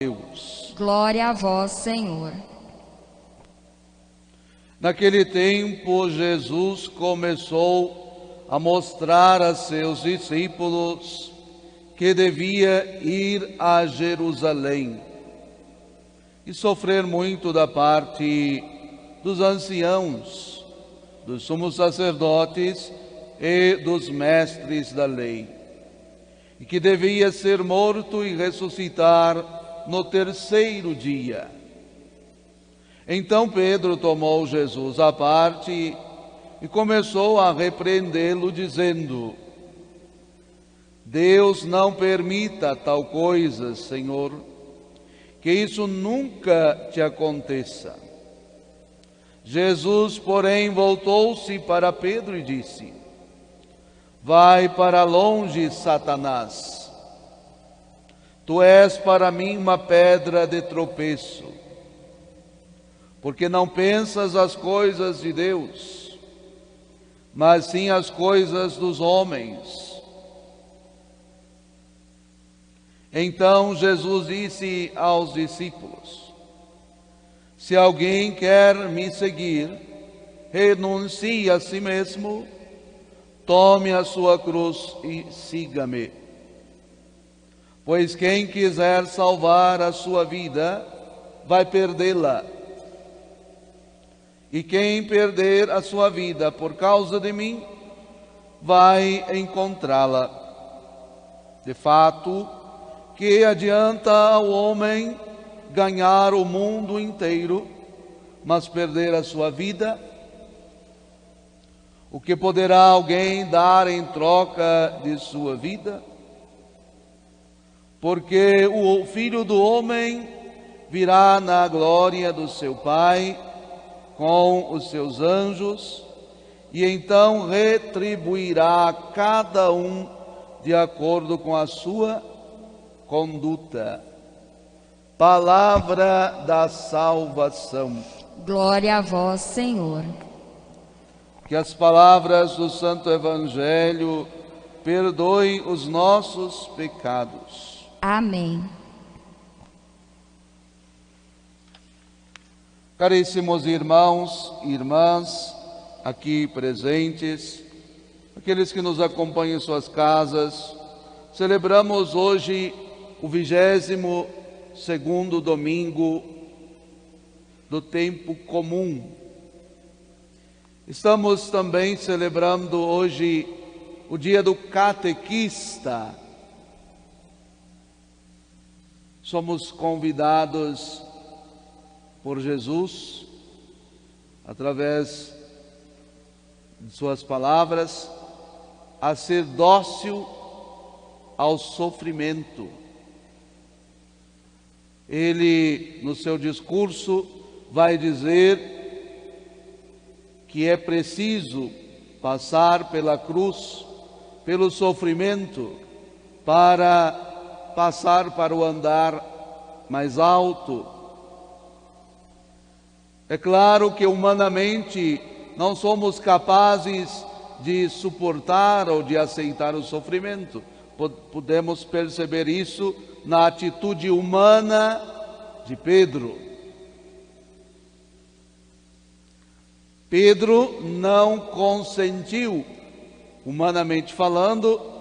Deus. Glória a vós, Senhor. Naquele tempo, Jesus começou a mostrar a seus discípulos que devia ir a Jerusalém e sofrer muito da parte dos anciãos, dos sumos sacerdotes e dos mestres da lei, e que devia ser morto e ressuscitar no terceiro dia. Então Pedro tomou Jesus à parte e começou a repreendê-lo, dizendo: Deus não permita tal coisa, Senhor, que isso nunca te aconteça. Jesus, porém, voltou-se para Pedro e disse: Vai para longe, Satanás. Tu és para mim uma pedra de tropeço, porque não pensas as coisas de Deus, mas sim as coisas dos homens. Então Jesus disse aos discípulos: Se alguém quer me seguir, renuncie a si mesmo, tome a sua cruz e siga-me. Pois quem quiser salvar a sua vida, vai perdê-la. E quem perder a sua vida por causa de mim, vai encontrá-la. De fato, que adianta ao homem ganhar o mundo inteiro, mas perder a sua vida? O que poderá alguém dar em troca de sua vida? Porque o Filho do Homem virá na glória do seu Pai com os seus anjos, e então retribuirá a cada um de acordo com a sua conduta. Palavra da salvação. Glória a vós, Senhor. Que as palavras do Santo Evangelho perdoem os nossos pecados. Amém. Caríssimos irmãos e irmãs aqui presentes, aqueles que nos acompanham em suas casas, celebramos hoje o 22º domingo do tempo comum. Estamos também celebrando hoje o dia do catequista. Somos convidados por Jesus, através de suas palavras, a ser dócil ao sofrimento. Ele, no seu discurso, vai dizer que é preciso passar pela cruz, pelo sofrimento, para passar para o andar mais alto. É claro que humanamente não somos capazes de suportar ou de aceitar o sofrimento. Podemos perceber isso na atitude humana de Pedro. Pedro não consentiu, humanamente falando,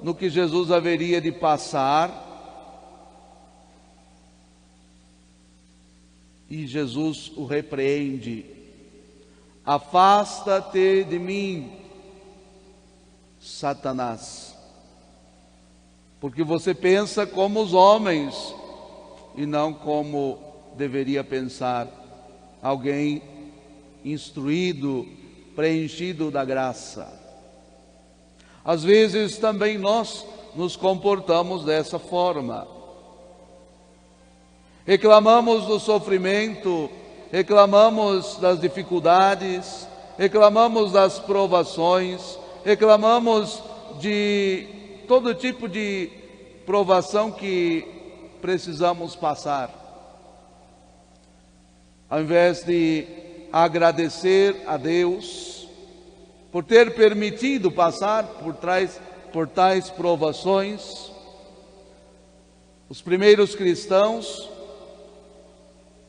no que Jesus haveria de passar. E Jesus o repreende: Afasta-te de mim, Satanás, porque você pensa como os homens e não como deveria pensar alguém instruído, preenchido da graça. Às vezes também nós nos comportamos dessa forma. Reclamamos do sofrimento, reclamamos das dificuldades, reclamamos das provações, reclamamos de todo tipo de provação que precisamos passar. Ao invés de agradecer a Deus por ter permitido passar por tais provações, Os primeiros cristãos,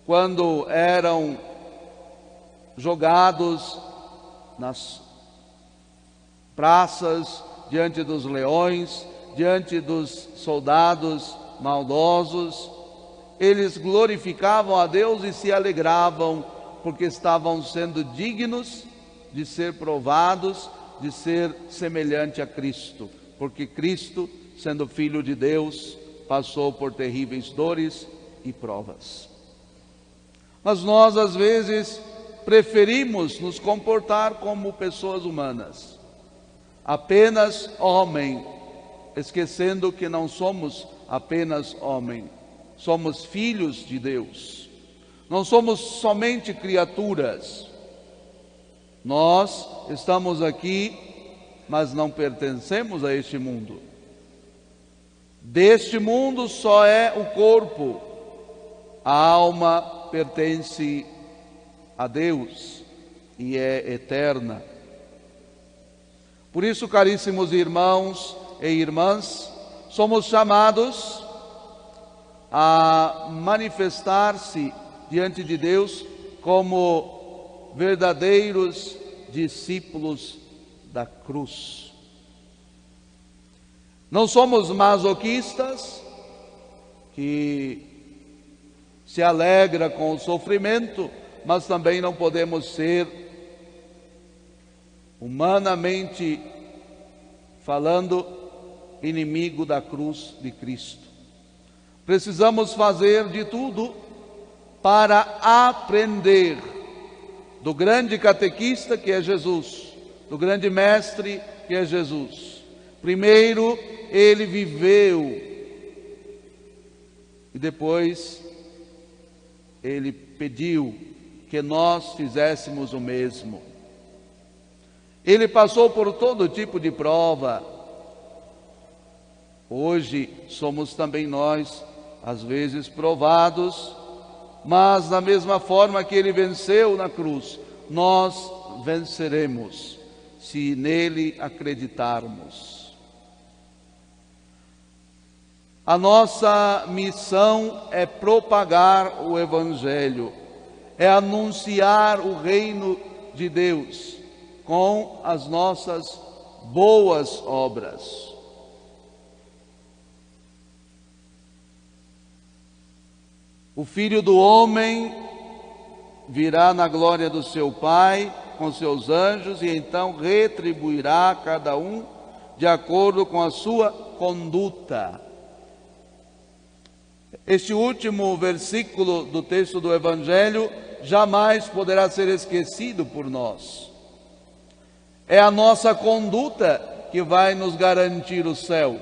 quando eram jogados nas praças, diante dos leões, diante dos soldados maldosos, eles glorificavam a Deus e se alegravam, porque estavam sendo dignos de ser provados, de ser semelhante a Cristo, porque Cristo, sendo Filho de Deus, passou por terríveis dores e provas. Mas nós, às vezes, preferimos nos comportar como pessoas humanas, apenas homem, esquecendo que não somos apenas homem, somos filhos de Deus. Não somos somente criaturas. Nós estamos aqui, mas não pertencemos a este mundo. Deste mundo só é o corpo, a alma pertence a Deus e é eterna. Por isso, caríssimos irmãos e irmãs, somos chamados a manifestar-se diante de Deus como verdadeiros discípulos da cruz. Não somos masoquistas que se alegra com o sofrimento, mas também não podemos ser, humanamente falando, inimigo da cruz de Cristo. Precisamos fazer de tudo para aprender do grande catequista que é Jesus, do grande mestre que é Jesus. Primeiro, ele viveu e depois ele pediu que nós fizéssemos o mesmo. Ele passou por todo tipo de prova. Hoje somos também nós, às vezes, provados, mas da mesma forma que ele venceu na cruz, nós venceremos, se nele acreditarmos. A nossa missão é propagar o Evangelho, é anunciar o reino de Deus com as nossas boas obras. O Filho do Homem virá na glória do seu Pai com seus anjos e então retribuirá a cada um de acordo com a sua conduta. Este último versículo do texto do Evangelho jamais poderá ser esquecido por nós. É a nossa conduta que vai nos garantir o céu.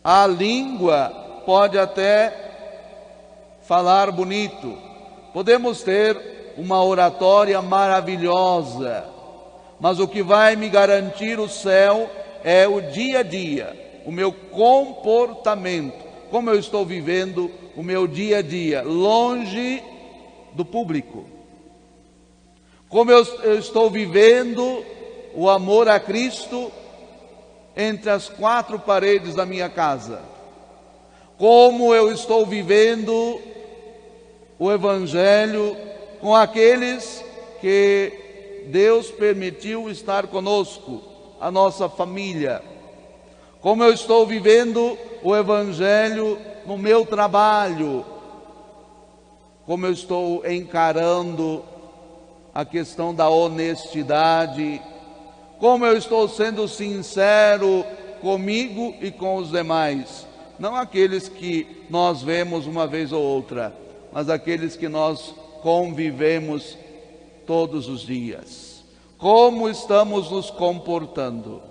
A língua pode até falar bonito, podemos ter uma oratória maravilhosa, mas o que vai me garantir o céu é o dia a dia, o meu comportamento, como eu estou vivendo o meu dia a dia, longe do público. Como eu estou vivendo o amor a Cristo entre as quatro paredes da minha casa. Como eu estou vivendo o Evangelho com aqueles que Deus permitiu estar conosco, a nossa família. Como eu estou vivendo o Evangelho no meu trabalho. Como eu estou encarando a questão da honestidade. Como eu estou sendo sincero comigo e com os demais. Não aqueles que nós vemos uma vez ou outra, mas aqueles que nós convivemos todos os dias. Como estamos nos comportando?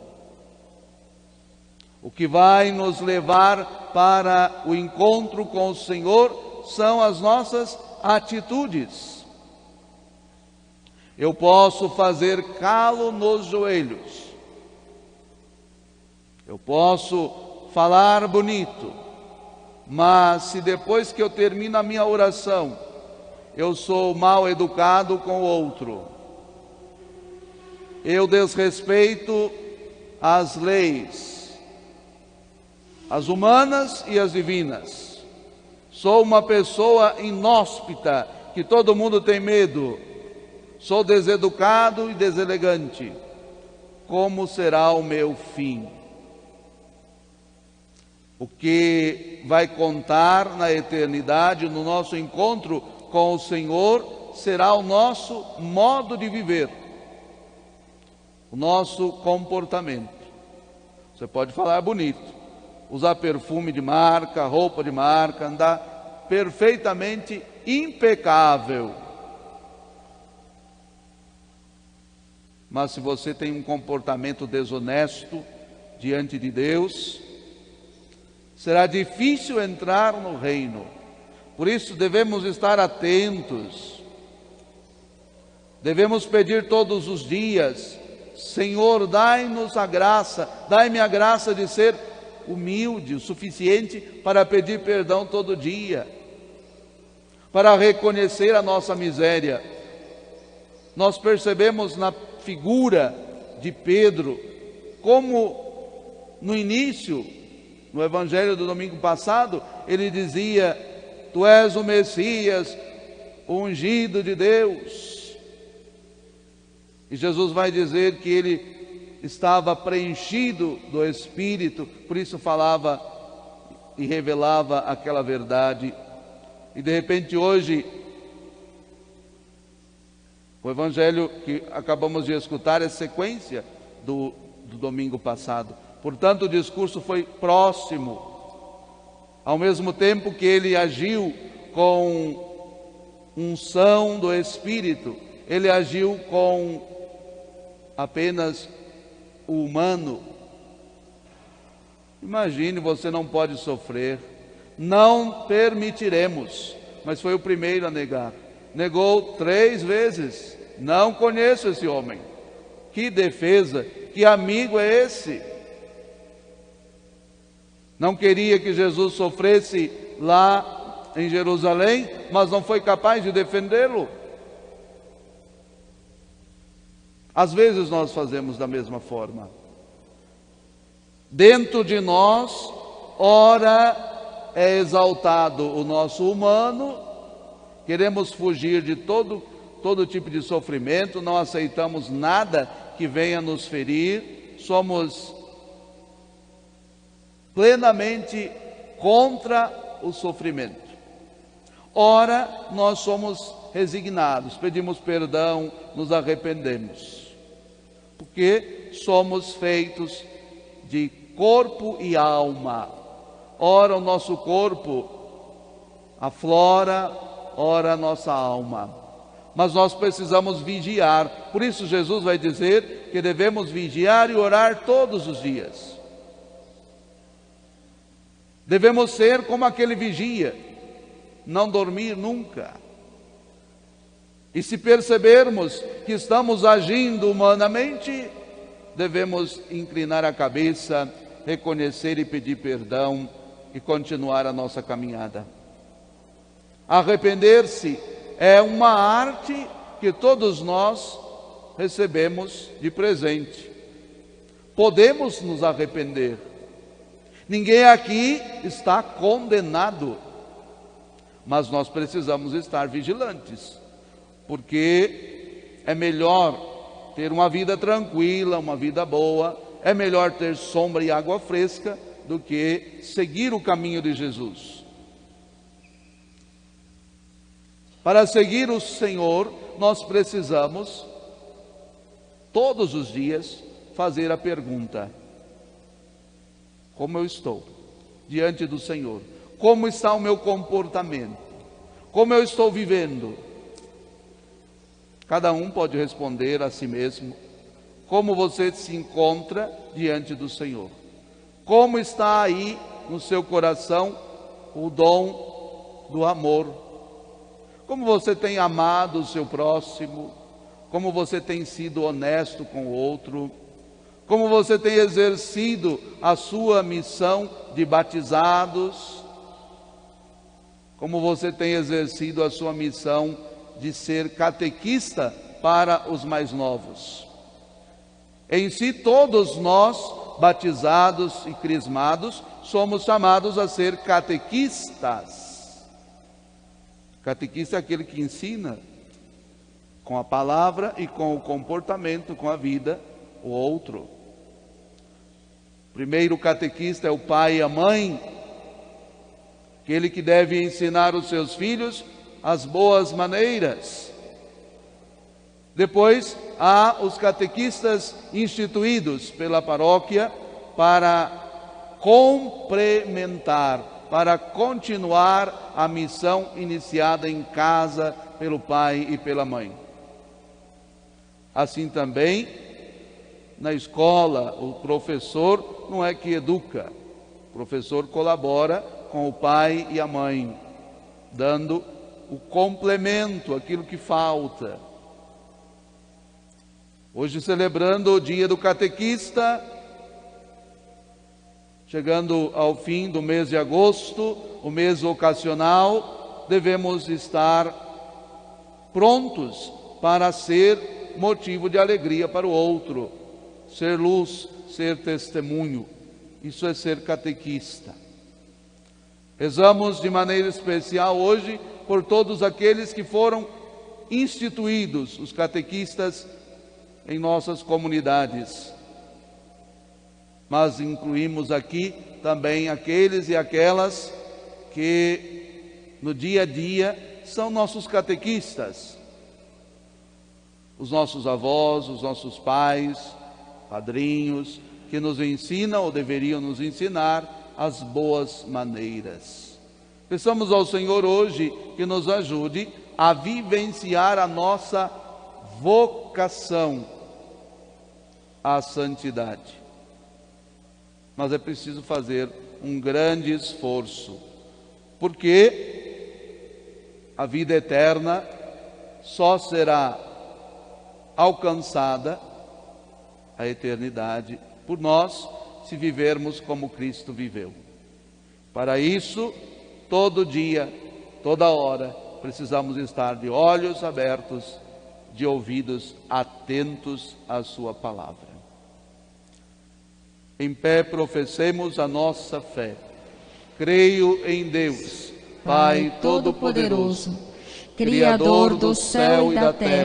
O que vai nos levar para o encontro com o Senhor são as nossas atitudes. Eu posso fazer calo nos joelhos. Eu posso falar bonito, mas se depois que eu termino a minha oração, eu sou mal educado com o outro, eu desrespeito as leis, as humanas e as divinas. Sou uma pessoa inóspita, que todo mundo tem medo. Sou deseducado e deselegante. Como será o meu fim? O que vai contar na eternidade, no nosso encontro com o Senhor, será o nosso modo de viver, o nosso comportamento. Você pode falar bonito, usar perfume de marca, roupa de marca, andar perfeitamente impecável. Mas se você tem um comportamento desonesto diante de Deus, será difícil entrar no reino. Por isso devemos estar atentos. Devemos pedir todos os dias: Senhor, dai-nos a graça, dai-me a graça de ser humilde o suficiente para pedir perdão todo dia, para reconhecer a nossa miséria. Nós percebemos na figura de Pedro como no início, no Evangelho do domingo passado, ele dizia: Tu és o Messias, o ungido de Deus. E Jesus vai dizer que ele estava preenchido do Espírito, por isso falava e revelava aquela verdade. E de repente hoje, o Evangelho que acabamos de escutar é sequência do domingo passado. Portanto, o discurso foi próximo. Ao mesmo tempo que ele agiu com unção do Espírito, ele agiu com apenas o humano. Imagine, você não pode sofrer. Não permitiremos. Mas foi o primeiro a negar. Negou 3 vezes. Não conheço esse homem. Que defesa, que amigo é esse? Não queria que Jesus sofresse lá em Jerusalém, mas não foi capaz de defendê-lo. Às vezes nós fazemos da mesma forma. Dentro de nós, ora é exaltado o nosso humano, queremos fugir de todo tipo de sofrimento, não aceitamos nada que venha nos ferir, somos plenamente contra o sofrimento. Ora, nós somos resignados, pedimos perdão, nos arrependemos, porque somos feitos de corpo e alma. Ora o nosso corpo aflora, ora a nossa alma. Mas nós precisamos vigiar. Por isso Jesus vai dizer que devemos vigiar e orar todos os dias. Devemos ser como aquele vigia, não dormir nunca. E se percebermos que estamos agindo humanamente, devemos inclinar a cabeça, reconhecer e pedir perdão e continuar a nossa caminhada. Arrepender-se é uma arte que todos nós recebemos de presente. Podemos nos arrepender. Ninguém aqui está condenado, mas nós precisamos estar vigilantes, porque é melhor ter uma vida tranquila, uma vida boa, é melhor ter sombra e água fresca do que seguir o caminho de Jesus. Para seguir o Senhor, nós precisamos, todos os dias, fazer a pergunta: como eu estou diante do Senhor? Como está o meu comportamento? Como eu estou vivendo? Cada um pode responder a si mesmo como você se encontra diante do Senhor. Como está aí no seu coração o dom do amor? Como você tem amado o seu próximo? Como você tem sido honesto com o outro? Como você tem exercido a sua missão de batizados? Como você tem exercido a sua missão de ser catequista para os mais novos? Em si, todos nós, batizados e crismados, somos chamados a ser catequistas. Catequista é aquele que ensina com a palavra e com o comportamento, com a vida, o outro. Primeiro catequista é o pai e a mãe, aquele que deve ensinar os seus filhos as boas maneiras. Depois há os catequistas instituídos pela paróquia para complementar, para continuar a missão iniciada em casa pelo pai e pela mãe. Assim também, na escola, o professor não é que educa, o professor colabora com o pai e a mãe, dando o complemento, aquilo que falta. Hoje, celebrando o dia do catequista, chegando ao fim do mês de agosto, o mês vocacional, devemos estar prontos para ser motivo de alegria para o outro, ser luz, ser testemunho. Isso é ser catequista. Rezamos de maneira especial hoje por todos aqueles que foram instituídos, os catequistas, em nossas comunidades. Mas incluímos aqui também aqueles e aquelas que no dia a dia são nossos catequistas. Os nossos avós, os nossos pais, padrinhos, que nos ensinam ou deveriam nos ensinar as boas maneiras. Peçamos ao Senhor hoje que nos ajude a vivenciar a nossa vocação à santidade. Mas é preciso fazer um grande esforço, porque a vida eterna só será alcançada, a eternidade, por nós, se vivermos como Cristo viveu. Para isso, todo dia, toda hora, precisamos estar de olhos abertos, de ouvidos atentos à sua palavra. Em pé, professemos a nossa fé. Creio em Deus, Pai Todo-Poderoso, Criador do céu e da terra,